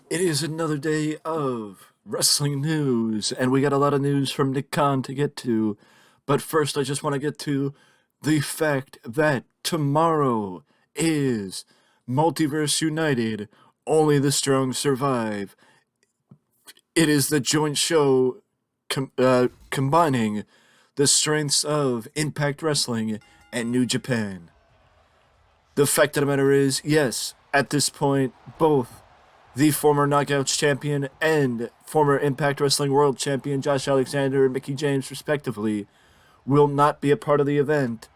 It is another day of wrestling news, and we got a lot of news from Nick Khan to get to. But first, I just want to get to the fact that tomorrow is Multiverse United. Only the strong survive. It is the joint show combining the strengths of Impact Wrestling and New Japan. The fact of the matter is, yes, at this point, both the former Knockouts champion and former Impact Wrestling World champion Josh Alexander and Mickey James, respectively, will not be a part of the event.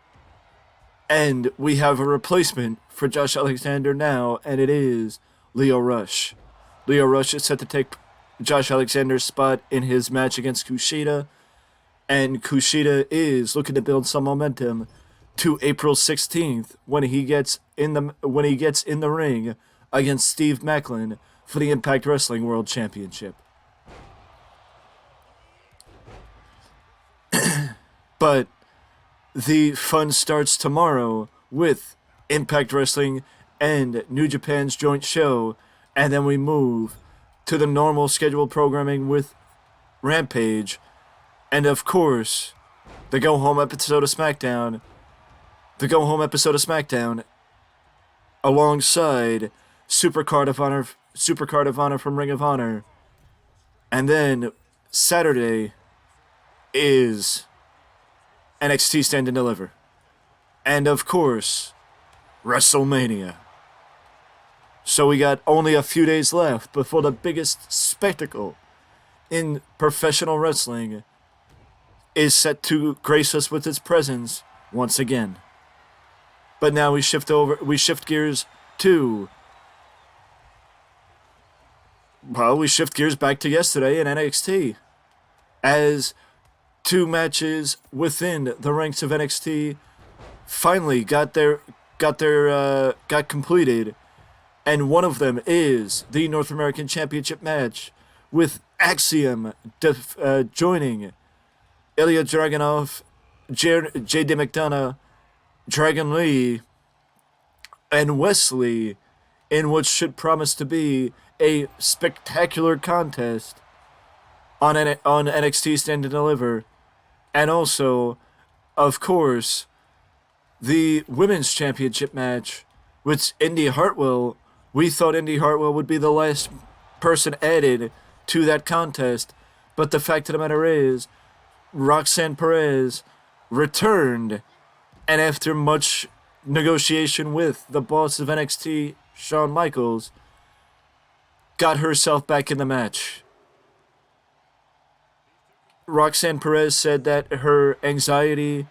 And we have a replacement for Josh Alexander now, and it is Leo Rush. Leo Rush is set to take Josh Alexander's spot in his match against Kushida, and Kushida is looking to build some momentum to April 16th when he gets in the ring against Steve Macklin for the Impact Wrestling World Championship. But the fun starts tomorrow with Impact Wrestling and New Japan's joint show, and then we move to the normal scheduled programming with Rampage, and of course, the go home episode of SmackDown. The go home episode of SmackDown alongside Supercard of Honor from Ring of Honor. And then Saturday is NXT Stand and Deliver. And of course, WrestleMania. So we got only a few days left before the biggest spectacle in professional wrestling is set to grace us with its presence once again. But now we shift gears to we shift gears back to yesterday in NXT as two matches within the ranks of NXT finally got completed, and one of them is the North American Championship match with Axiom joining Ilya Dragunov, J.D. McDonough, Dragon Lee, and Wesley in what should promise to be a spectacular contest on NXT Stand and Deliver. And also, of course, the Women's Championship match with Indy Hartwell. We thought Indy Hartwell would be the last person added to that contest, but the fact of the matter is, Roxanne Perez returned, and after much negotiation with the boss of NXT, Shawn Michaels, got herself back in the match. Roxanne Perez said that her anxiety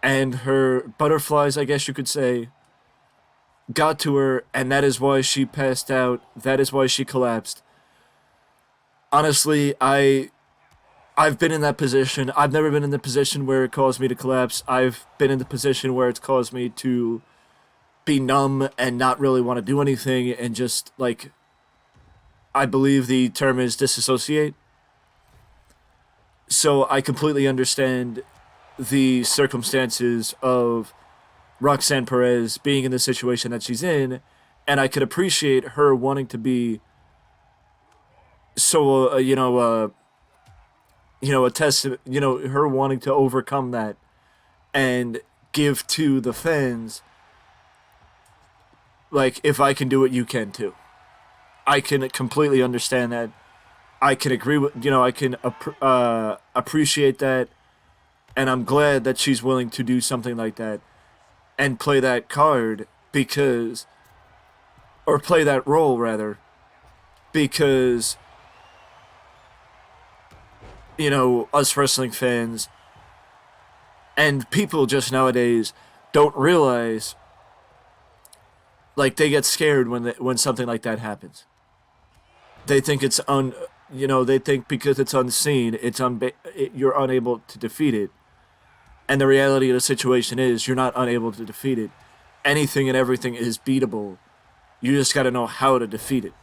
and her butterflies, I guess you could say, got to her, and that is why she passed out. That is why she collapsed. Honestly, I've been in that position. I've never been in the position where it caused me to collapse. I've been in the position where it's caused me to be numb and not really want to do anything and just, like, I believe the term is disassociate. So I completely understand the circumstances of Roxanne Perez being in the situation that she's in, and I could appreciate her wanting to be so, a test, her wanting to overcome that and give to the fans, like, if I can do it, you can too. I can completely understand that. I can agree with, I can appreciate that, and I'm glad that she's willing to do something like that and play that card or play that role rather, because, us wrestling fans and people just nowadays don't realize, like, they get scared when something like that happens. They think they think because it's unseen, you're unable to defeat it. And the reality of the situation is you're not unable to defeat it. Anything and everything is beatable. You just got to know how to defeat it.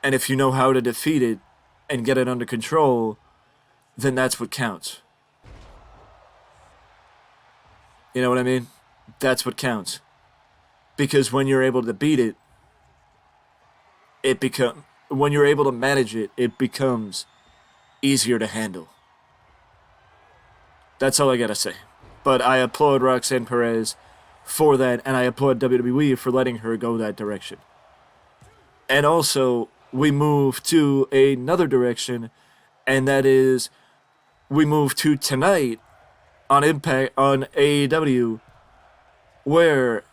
And if you know how to defeat it and get it under control, then that's what counts. You know what I mean? That's what counts. Because when you're able to beat it, when you're able to manage it, it becomes easier to handle. That's all I gotta say. But I applaud Roxanne Perez for that, and I applaud WWE for letting her go that direction. And also, we move to another direction, and that is we move to tonight on Impact on AEW, where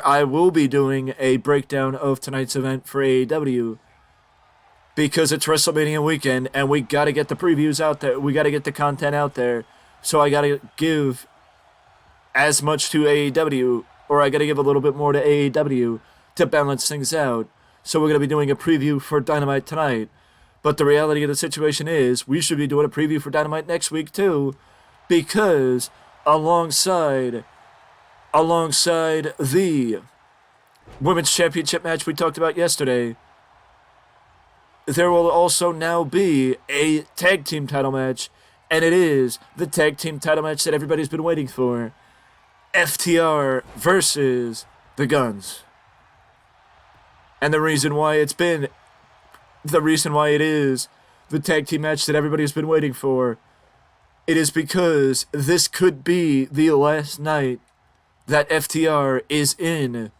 I will be doing a breakdown of tonight's event for AEW, because it's WrestleMania weekend and we got to get the previews out there. We got to get the content out there. So I got to give as much to AEW, or I got to give a little bit more to AEW to balance things out. So we're going to be doing a preview for Dynamite tonight. But the reality of the situation is we should be doing a preview for Dynamite next week too, because alongside the Women's Championship match we talked about yesterday, there will also now be a tag team title match, and it is the tag team title match that everybody's been waiting for. FTR versus the Guns. And the reason why it is the tag team match that everybody's been waiting for, it is because this could be the last night that FTR is in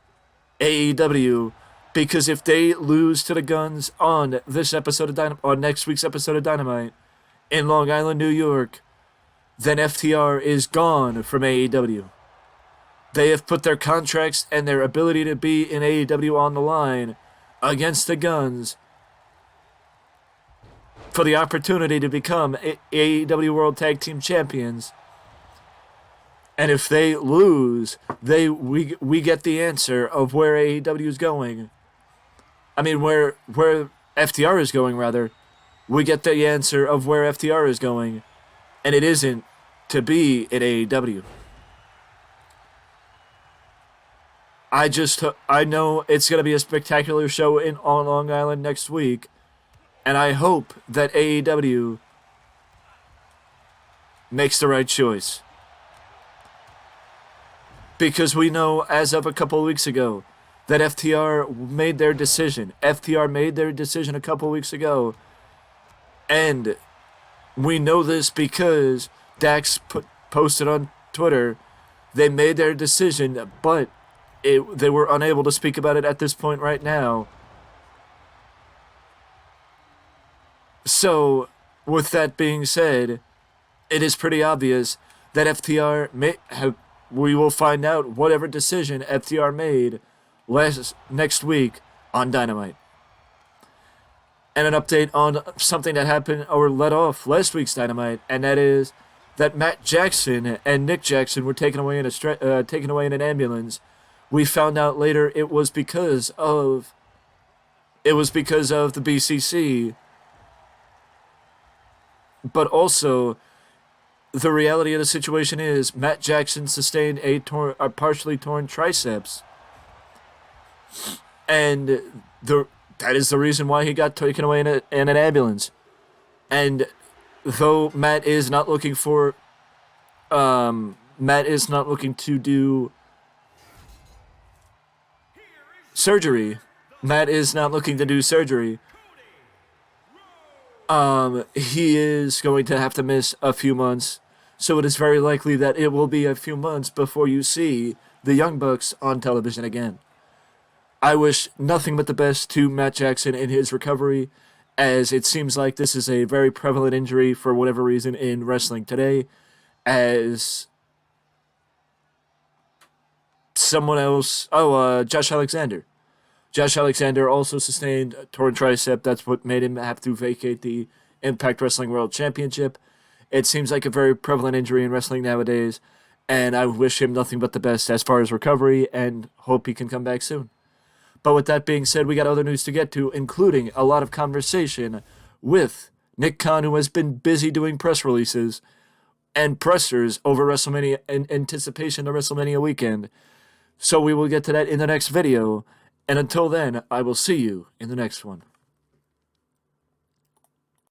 AEW. Because if they lose to the Guns on this episode of on next week's episode of Dynamite in Long Island, New York, then FTR is gone from AEW. They have put their contracts and their ability to be in AEW on the line against the Guns for the opportunity to become AEW World Tag Team Champions. And if they lose, we get the answer of where AEW is going. I mean, where FTR is going, rather. We get the answer of where FTR is going, and it isn't to be at AEW. I know it's going to be a spectacular show on Long Island next week, and I hope that AEW makes the right choice. Because we know, as of a couple of weeks ago, that FTR made their decision. FTR made their decision a couple weeks ago. And we know this because Dax posted on Twitter. They made their decision, but they were unable to speak about it at this point right now. So, with that being said, it is pretty obvious that we will find out whatever decision FTR made next week on Dynamite. And an update on something that happened or let off last week's Dynamite, and that is that Matt Jackson and Nick Jackson were taken away in an ambulance. We found out later it was because of the BCC, but also the reality of the situation is Matt Jackson sustained a partially torn triceps. And that is the reason why he got taken away in an ambulance. And though Matt is not looking to do surgery. He is going to have to miss a few months. So it is very likely that it will be a few months before you see the Young Bucks on television again. I wish nothing but the best to Matt Jackson in his recovery, as it seems like this is a very prevalent injury for whatever reason in wrestling today, as someone else, Josh Alexander. Josh Alexander also sustained a torn tricep. That's what made him have to vacate the Impact Wrestling World Championship. It seems like a very prevalent injury in wrestling nowadays, and I wish him nothing but the best as far as recovery and hope he can come back soon. But with that being said, we got other news to get to, including a lot of conversation with Nick Khan, who has been busy doing press releases and pressers over WrestleMania in anticipation of WrestleMania weekend. So we will get to that in the next video. And until then, I will see you in the next one.